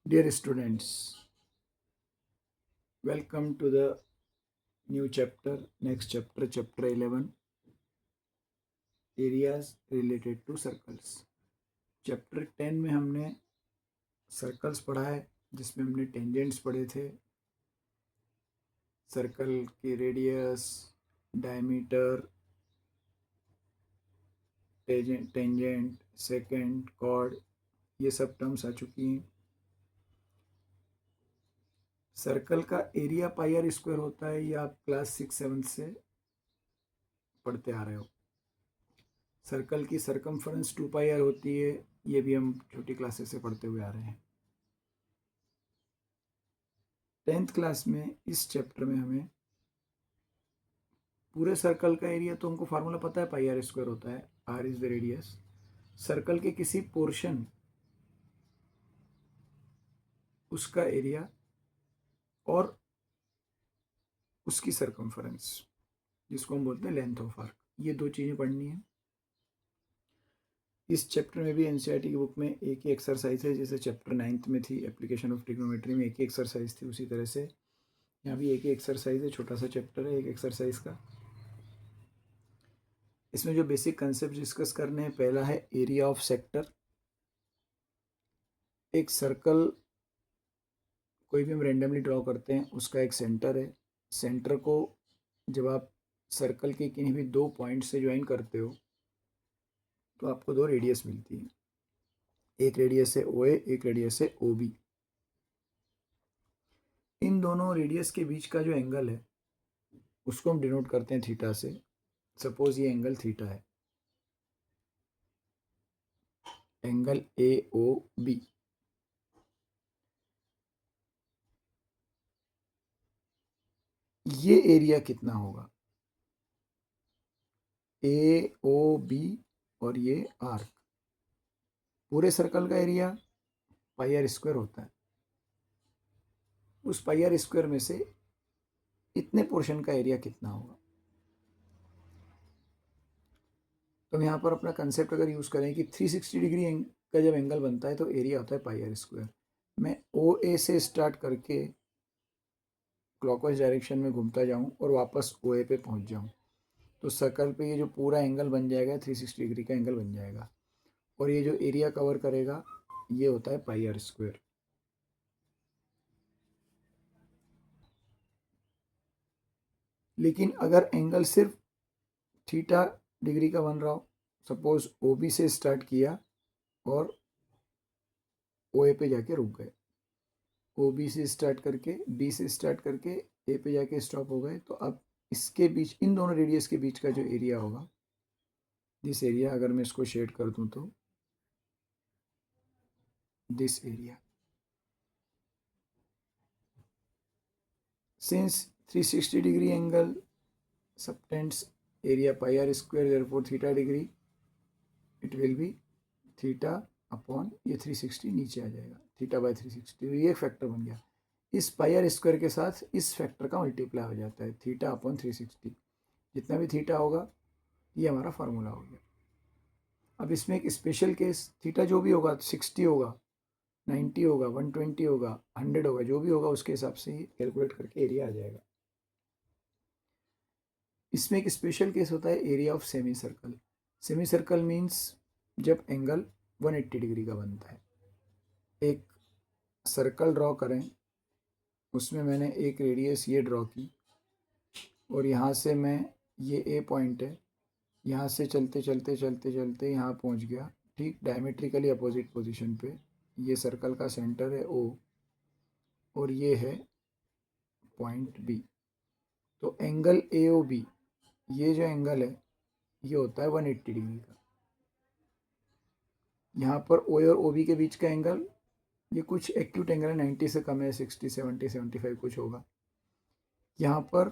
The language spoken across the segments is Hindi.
Dear students, welcome to the new chapter, next chapter, chapter 11, areas related to circles. Chapter 10 में हमने सर्कल्स पढ़ा है, जिसमें हमने टेंजेंट्स पढ़े थे, सर्कल की radius, diameter, tangent, second, chord, ये सब टर्म्स आ चुकी हैं। सर्कल का एरिया पाई आर स्क्वायर होता है, ये आप क्लास 6-7 से पढ़ते आ रहे हो। सर्कल की सरकमफरेंस 2 पाई आर होती है, ये भी हम छोटी क्लासेस से पढ़ते हुए आ रहे हैं। 10th क्लास में इस चैप्टर में हमें पूरे सर्कल का एरिया, तो हमको फार्मूला पता है, पाई आर स्क्वायर होता है, r is the radius. Circle के किसी पोर्शन उसका एरिया और उसकी सरकमफरेंस, जिसको हम बोलते हैं लेंथ ऑफ आर्क, ये दो चीज़ें पढ़नी है। इस चैप्टर में भी एनसीईआरटी की बुक में एक ही एक्सरसाइज है, जैसे चैप्टर 9th में थी एप्लीकेशन ऑफ ट्रिग्नोमेट्री में एक ही एक्सरसाइज थी, उसी तरह से यहाँ भी एक ही एक्सरसाइज है, छोटा सा चैप्टर है एक एक्सरसाइज का। इसमें जो बेसिक कंसेप्ट डिस्कस करने हैं, पहला है एरिया ऑफ सेक्टर। एक सर्कल कोई भी हम रेंडमली ड्रॉ करते हैं, उसका एक सेंटर है। सेंटर को जब आप सर्कल के किन्हीं भी दो पॉइंट से ज्वाइन करते हो तो आपको दो रेडियस मिलती है, एक रेडियस है ओ ए, एक रेडियस है ओ बी। इन दोनों रेडियस के बीच का जो एंगल है उसको हम डिनोट करते हैं थीटा से। सपोज ये एंगल थीटा है, एंगल ए ओ बी। ये एरिया कितना होगा, ए ओ बी और ये आर्क, पूरे सर्कल का एरिया पाई आर स्क्वायर होता है। उस पाई आर स्क्वायर में से इतने पोर्शन का एरिया कितना होगा। तो हम यहाँ पर अपना कंसेप्ट अगर यूज़ करें कि 360 डिग्री का जब एंगल बनता है तो एरिया होता है पाई आर स्क्वायर। मैं ओ ए से स्टार्ट करके क्लॉकवाइज डायरेक्शन में घूमता जाऊँ और वापस ओ ए पे पहुँच जाऊँ, तो सर्कल पे ये जो पूरा एंगल बन जाएगा 360 डिग्री का एंगल बन जाएगा, और ये जो एरिया कवर करेगा ये होता है पाई आर स्क्वायर। लेकिन अगर एंगल सिर्फ थीटा डिग्री का बन रहा हो, सपोज ओ बी से स्टार्ट किया और ओ ए पे जाके रुक गए, ओ बी से स्टार्ट करके बी से स्टार्ट करके ए पे जाके स्टॉप हो गए, तो अब इसके बीच, इन दोनों रेडियस के बीच का जो एरिया होगा, दिस एरिया, अगर मैं इसको शेड कर दूं तो this area, since 360 degree angle subtends area pi are square, therefore theta degree it will be theta upon ये 360 नीचे आ जाएगा, थीटा बाय 360, ये फैक्टर बन गया। इस पाई आर स्क्वायर के साथ इस फैक्टर का मल्टीप्लाई हो जाता है, थीटा अपॉन 360, जितना भी थीटा होगा ये हमारा फार्मूला हो गया। अब इसमें एक स्पेशल केस, थीटा जो भी होगा, 60 होगा, 90 होगा, 120 होगा, 100 होगा, जो भी होगा उसके हिसाब से ही कैलकुलेट करके एरिया आ जाएगा। इसमें एक स्पेशल केस होता है area of semi circle. Semi circle means जब एंगल 180 डिग्री का बनता है। एक सर्कल ड्रॉ करें, उसमें मैंने एक रेडियस ये ड्रॉ की, और यहाँ से मैं, ये ए पॉइंट है, यहाँ से चलते चलते चलते चलते यहाँ पहुँच गया, ठीक डायमेट्रिकली अपोजिट पोजीशन पे। ये सर्कल का सेंटर है ओ, और ये है पॉइंट बी। तो एंगल ए ओ बी, ये जो एंगल है ये होता है 180 डिग्री का। यहाँ पर ओ और ओ बी के बीच का एंगल, ये कुछ एक्यूट एंगल है, 90 से कम है, 60, 70, 75 कुछ होगा। यहाँ पर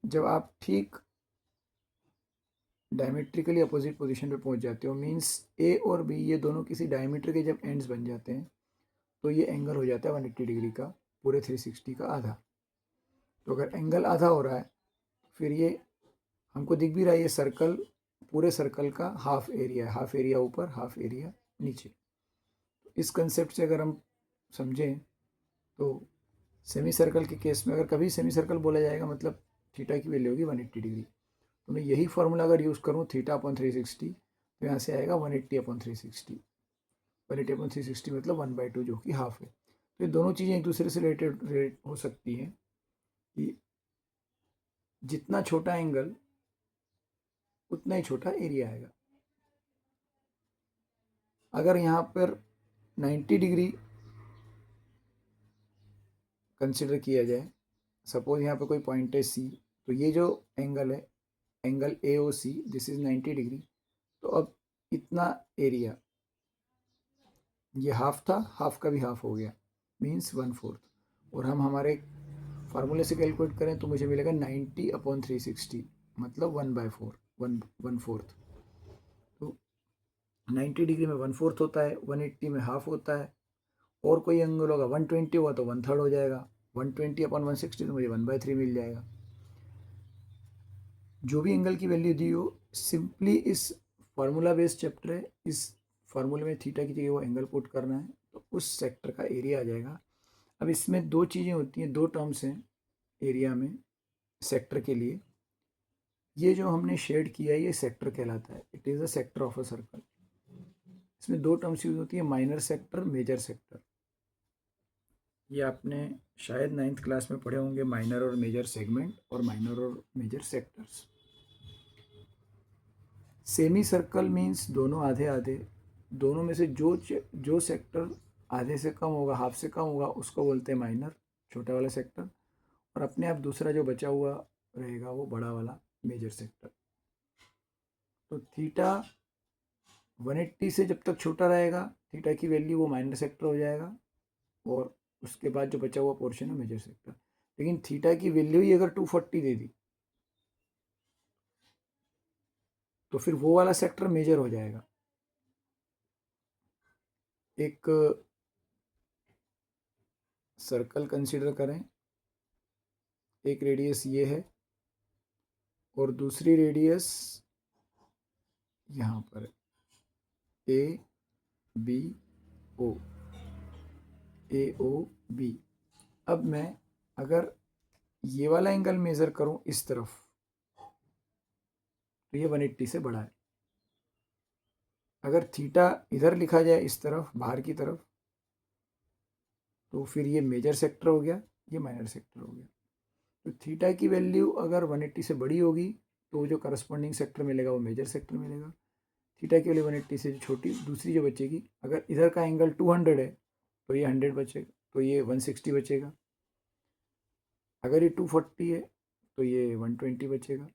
जब आप ठीक डायमेट्रिकली अपोजिट पोजीशन पे पहुँच जाते हो, मीन्स ए और बी ये दोनों किसी डायमीटर के जब एंड्स बन जाते हैं, तो ये एंगल हो जाता है 180 डिग्री का, पूरे 360 का आधा। तो अगर एंगल आधा हो रहा है, फिर ये हमको दिख भी रहा है, ये सर्कल, पूरे सर्कल का हाफ एरिया है, हाफ एरिया ऊपर, हाफ एरिया नीचे। इस कंसेप्ट से अगर हम समझें तो सेमी सर्कल के केस में अगर कभी सेमी सर्कल बोला जाएगा मतलब थीटा की वैल्यू होगी 180 डिग्री। तो मैं यही फॉर्मूला अगर यूज़ करूँ थीटा अपॉन 360 तो यहाँ से आएगा 180 अपॉन 360। 180 अपॉन 360 मतलब 1/2 जो कि हाफ है। तो ये दोनों चीज़ें एक दूसरे से रिलेटेड हो सकती हैं कि जितना छोटा एंगल उतना ही छोटा एरिया आएगा। अगर यहाँ पर 90 डिग्री कंसिडर किया जाए, सपोज यहाँ पर कोई पॉइंट है सी, तो ये जो एंगल है angle A O C this is 90 degree. तो अब इतना एरिया ये हाफ था, हाफ का भी हाफ हो गया मीन्स 1/4। और हम हमारे फार्मूले से कैलकुलेट करें तो मुझे मिलेगा 90 अपॉन 360 मतलब 1/4 1/4। तो 90 डिग्री में 1/4 होता है, 180 में हाफ होता है। और कोई एंगल होगा 120 हुआ तो 1/3 हो जाएगा, 120 अपॉन 160 तो मुझे 1/3 मिल जाएगा। जो भी एंगल की वैल्यू दी हो सिंपली इस फार्मूला बेस्ड चैप्टर है, इस फार्मूले में थीटा की जगह वो एंगल पुट करना है तो उस सेक्टर का एरिया आ जाएगा। अब इसमें दो चीज़ें होती हैं, दो टर्म्स हैं एरिया में सेक्टर के लिए। ये जो हमने शेड किया है ये सेक्टर कहलाता है, it is a sector of a circle. इसमें दो टर्म्स यूज होती है, माइनर सेक्टर, मेजर सेक्टर। ये आपने शायद 9th क्लास में पढ़े होंगे, माइनर और मेजर सेगमेंट और माइनर और major sectors. Semicircle means दोनों आधे आधे, दोनों में से जो सेक्टर आधे से कम होगा, हाफ से कम होगा, उसको बोलते हैं माइनर, छोटा वाला सेक्टर। और अपने आप दूसरा जो बचा हुआ रहेगा वो बड़ा वाला मेजर सेक्टर। तो थीटा 180 से जब तक छोटा रहेगा थीटा की वैल्यू वो माइनर सेक्टर हो जाएगा, और उसके बाद जो बचा हुआ पोर्शन है मेजर सेक्टर। लेकिन थीटा की वैल्यू ही अगर 240 दे दी तो फिर वो वाला सेक्टर मेजर हो जाएगा। एक सर्कल कंसीडर करें, एक रेडियस ये है और दूसरी रेडियस यहाँ पर A B O, A O B. अब मैं अगर ये वाला एंगल मेज़र करूं इस तरफ तो ये 180 से बड़ा है। अगर थीटा इधर लिखा जाए इस तरफ बाहर की तरफ तो फिर ये मेजर सेक्टर हो गया, ये माइनर सेक्टर हो गया। तो थीटा की वैल्यू अगर 180 से बड़ी होगी तो जो करस्पॉन्डिंग सेक्टर मिलेगा वो मेजर सेक्टर मिलेगा। थीटा की वैल्यू 180 से छोटी दूसरी जो बचेगी, अगर इधर का एंगल 200 है तो ये 100 बचेगा, तो ये 160 बचेगा। अगर ये 240 है तो ये 120 बचेगा।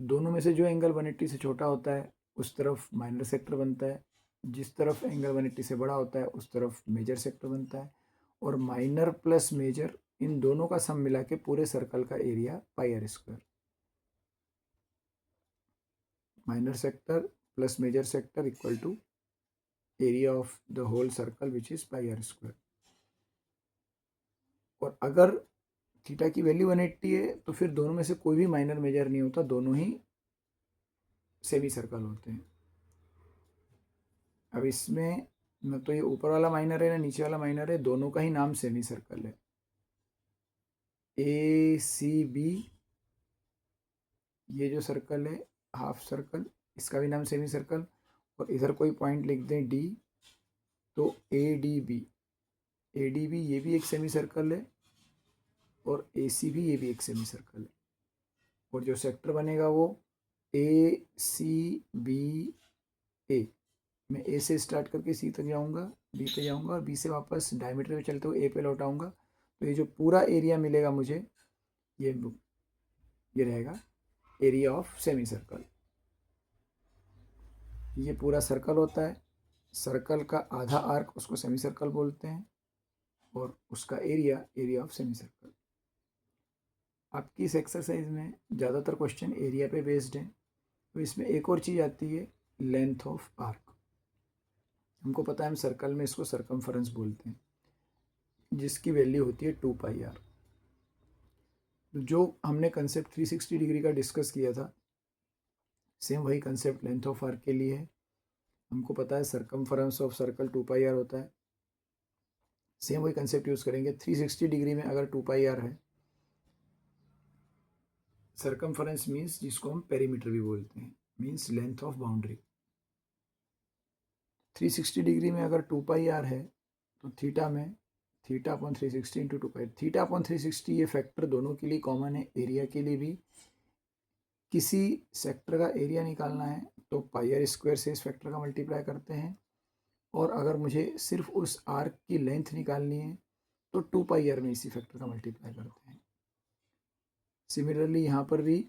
दोनों में से जो एंगल 180 से छोटा होता है उस तरफ माइनर सेक्टर बनता है, जिस तरफ एंगल 180 से बड़ा होता है उस तरफ मेजर सेक्टर बनता है। और माइनर प्लस मेजर इन दोनों का सम मिला के पूरे सर्कल का area pi are square. Minor sector plus major sector equal to area of the whole circle which is pi are square. और अगर थीटा की वैल्यू 180 है तो फिर दोनों में से कोई भी माइनर मेजर नहीं होता, दोनों ही सेमी सर्कल होते हैं। अब इसमें न तो ये ऊपर वाला माइनर है ना नीचे वाला माइनर है, दोनों का ही नाम सेमी सर्कल है। ए सी बी ये जो सर्कल है हाफ सर्कल, इसका भी नाम सेमी सर्कल। और इधर कोई पॉइंट लिख दें डी तो ए डी बी ये भी एक सेमी सर्कल है और ए सी बी ये भी एक सेमी सर्कल है। और जो सेक्टर बनेगा वो ए सी बी ए, मैं ए से स्टार्ट करके सी तक जाऊंगा, बी पे जाऊंगा और बी से वापस डायमीटर पे चलते हुए ए पे लौट आऊंगा। तो ये जो पूरा एरिया मिलेगा मुझे ये रहेगा एरिया ऑफ सेमी सर्कल। ये पूरा सर्कल होता है, सर्कल का आधा आर्क उसको सेमी सर्कल बोलते हैं और उसका एरिया ऑफ सेमी सर्कल। आपकी इस एक्सरसाइज में ज़्यादातर क्वेश्चन एरिया पे बेस्ड हैं। तो इसमें एक और चीज़ आती है लेंथ ऑफ आर्क। हमको पता है हम सर्कल में इसको सरकमफरेंस बोलते हैं, जिसकी वैल्यू होती है 2πr। जो हमने कंसेप्ट 360 डिग्री का डिस्कस किया था सेम वही कंसेप्ट लेंथ ऑफ आर्क के लिए है। हमको पता है सरकमफरेंस ऑफ सर्कल 2πr होता है। सेम वही कंसेप्ट यूज़ करेंगे। 360 डिग्री में अगर 2πr है, सर्कमफरेंस मीन्स जिसको हम पेरीमीटर भी बोलते हैं, means length of boundary. 360 degree में अगर 2πr है तो थीटा में theta upon 360 into 2π, theta upon 360 ये फैक्टर दोनों के लिए कॉमन है, एरिया के लिए भी। किसी सेक्टर का एरिया निकालना है तो πr स्क्वायर से इस फैक्टर का मल्टीप्लाई करते हैं, और अगर मुझे सिर्फ उस आर्क की लेंथ निकालनी है तो 2πr में इसी फैक्टर का मल्टीप्लाई करते हैं। सिमिलरली यहाँ पर भी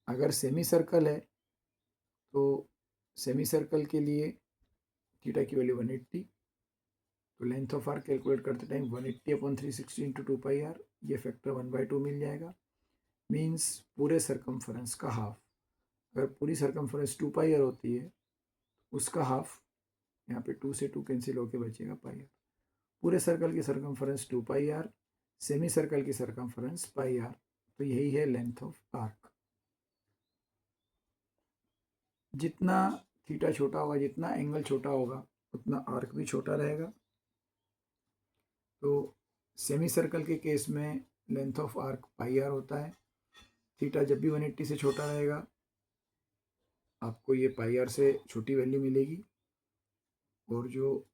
अगर सेमी सर्कल है तो सेमी सर्कल के लिए थीटा की वैल्यू 180, तो लेंथ ऑफ आर्क कैलकुलेट करते टाइम 180 अपॉन 360 इंटू 2πr, ये फैक्टर 1/2 मिल जाएगा। मीन्स पूरे सरकमफरेंस का हाफ। अगर पूरी सरकमफरेंस 2πr होती है, उसका हाफ यहाँ पे 2 से 2 कैंसिल होके बचेगा πr। पूरे सर्कल की सरकमफरेंस 2πr, सेमी सर्कल की सरकमफरेंस πr, तो यही है लेंथ ऑफ आर्क। जितना थीटा छोटा होगा, जितना एंगल छोटा होगा, उतना आर्क भी छोटा रहेगा। तो सेमी सर्कल के केस में लेंथ ऑफ आर्क πr होता है। थीटा जब भी 180 से छोटा रहेगा, आपको ये πr से छोटी वैल्यू मिलेगी, और जो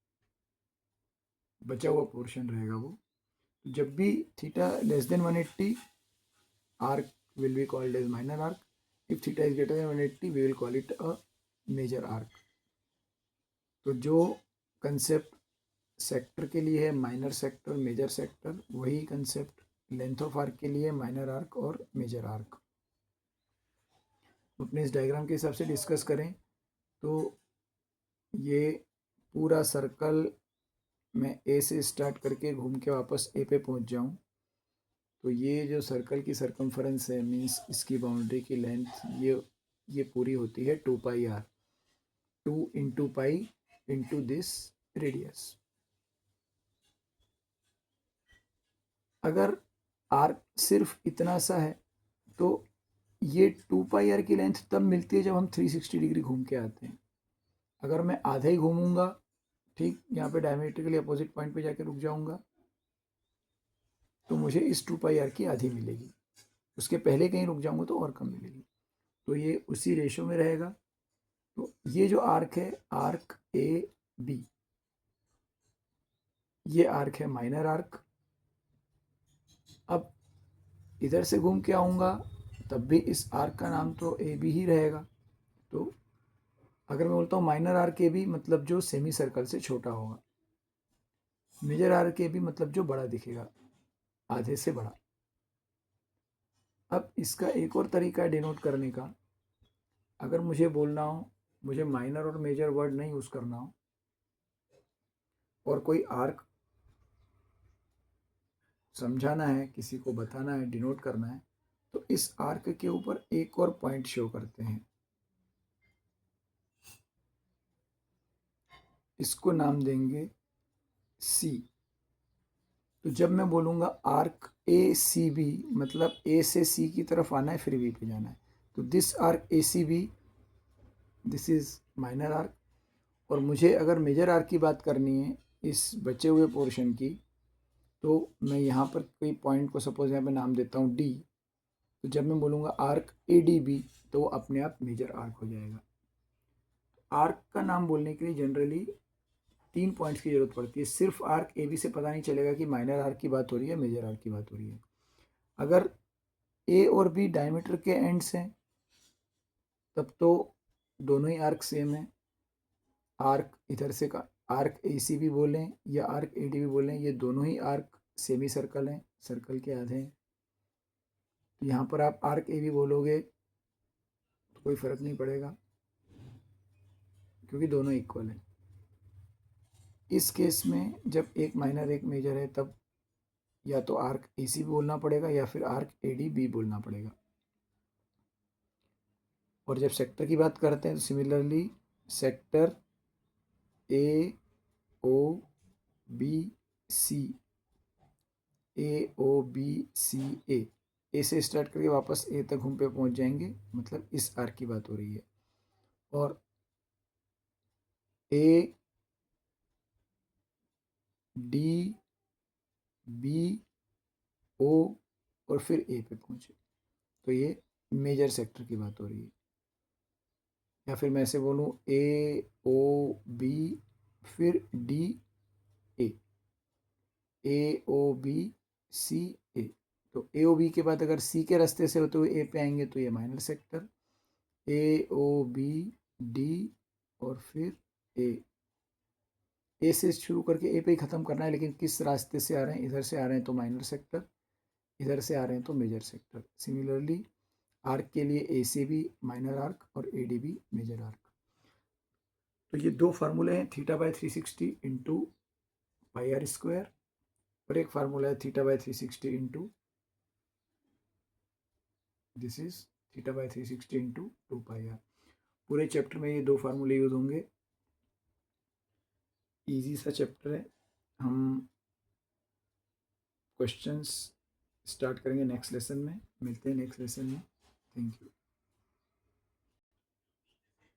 बचा हुआ पोर्शन रहेगा वो, जब भी theta less than 180, arc will be called as minor arc. If theta is greater than 180, we will call it a major arc. तो जो कंसेप्ट सेक्टर के लिए है माइनर सेक्टर, मेजर सेक्टर, वही कंसेप्ट लेंथ ऑफ आर्क के लिए माइनर आर्क और मेजर आर्क। अपने इस डायग्राम के हिसाब से डिस्कस करें तो ये पूरा सर्कल मैं ए से स्टार्ट करके घूम के वापस ए पे पहुंच जाऊं, तो ये जो सर्कल की सरकमफरेंस है, मीन्स इसकी बाउंड्री की लेंथ, ये पूरी होती है 2πr, 2 into pi into this radius. अगर आर्क सिर्फ इतना सा है तो ये 2πr की लेंथ तब मिलती है जब हम 360 डिग्री घूम के आते हैं। अगर मैं आधा ही घूमूंगा, ठीक यहाँ पे डायमेट्रिकली अपोजिट पॉइंट पे जाके रुक जाऊंगा, तो मुझे इस 2πr की आधी मिलेगी। उसके पहले कहीं रुक जाऊंगा तो और कम मिलेगी। तो ये उसी रेशो में रहेगा। तो ये जो आर्क है, आर्क ए बी, ये आर्क है माइनर आर्क। अब इधर से घूम के आऊँगा तब भी इस आर्क का नाम तो ए बी ही रहेगा। तो अगर मैं बोलता हूँ माइनर आर्क ए बी, मतलब जो सेमी सर्कल से छोटा होगा। मेजर आर्क ए बी मतलब जो बड़ा दिखेगा, आधे से बड़ा। अब इसका एक और तरीका है डिनोट करने का। अगर मुझे बोलना हो, मुझे माइनर और मेजर वर्ड नहीं यूज़ करना हो, और कोई आर्क समझाना है, किसी को बताना है, डिनोट करना है, तो इस आर्क के ऊपर एक और पॉइंट शो करते हैं। इसको नाम देंगे सी। तो जब मैं बोलूँगा आर्क ए सी बी, मतलब ए से सी की तरफ आना है फिर बी पे जाना है। तो this arc A C B, this is minor arc. और मुझे अगर मेजर आर्क की बात करनी है इस बचे हुए पोर्शन की, तो मैं यहाँ पर कोई पॉइंट को सपोज यहाँ पे नाम देता हूँ डी। तो जब मैं बोलूँगा आर्क ए डी बी, तो वो अपने आप मेजर आर्क हो जाएगा। आर्क का नाम बोलने के लिए जनरली 3 पॉइंट्स की जरूरत पड़ती है। सिर्फ आर्क ए बी से पता नहीं चलेगा कि माइनर आर्क की बात हो रही है, मेजर आर्क की बात हो रही है। अगर ए और बी डायमीटर के एंड्स हैं, तब तो दोनों ही आर्क सेम है। आर्क इधर से का आर्क ए सी भी बोलें या आर्क ए डी भी बोलें, ये दोनों ही आर्क सेमी सर्कल हैं, सर्कल के आधे हैं। तो यहाँ पर आप आर्क ए बी बोलोगे तो कोई फ़र्क नहीं पड़ेगा, क्योंकि दोनों इक्वल हैं। इस केस में जब एक माइनर एक मेजर है, तब या तो आर्क ए सी बोलना पड़ेगा या फिर आर्क ए डी बी बोलना पड़ेगा। और जब सेक्टर की बात करते हैं तो similarly sector A O B C, A O B C A से स्टार्ट करके वापस ए तक घूम पे पहुंच जाएंगे, मतलब इस आर्क की बात हो रही है। और ए डी बी, ओ और फिर ए पे पहुंचे, तो ये मेजर सेक्टर की बात हो रही है। या फिर मैं ऐसे बोलूँ ए ओ बी फिर D A, A O B C A. तो ए ओ बी के बाद अगर सी के रास्ते से होते हुए ए पे आएंगे तो ये minor sector, A O B D और फिर ए से शुरू करके ए पे ही ख़त्म करना है, लेकिन किस रास्ते से आ रहे हैं, इधर से आ रहे हैं तो माइनर सेक्टर, इधर से आ रहे हैं तो मेजर सेक्टर। सिमिलरली आर्क के लिए A C B minor arc और A D B major arc. तो ये दो फार्मूले हैं, theta by 360 into pi are square, और एक फार्मूला है theta by 360 into this is theta by 360 into 2 pi R. पूरे चैप्टर में ये दो फार्मूले यूज होंगे। इजी सा चैप्टर है। हम क्वेश्चंस स्टार्ट करेंगे नेक्स्ट लेसन में। मिलते हैं नेक्स्ट लेसन में। Thank you.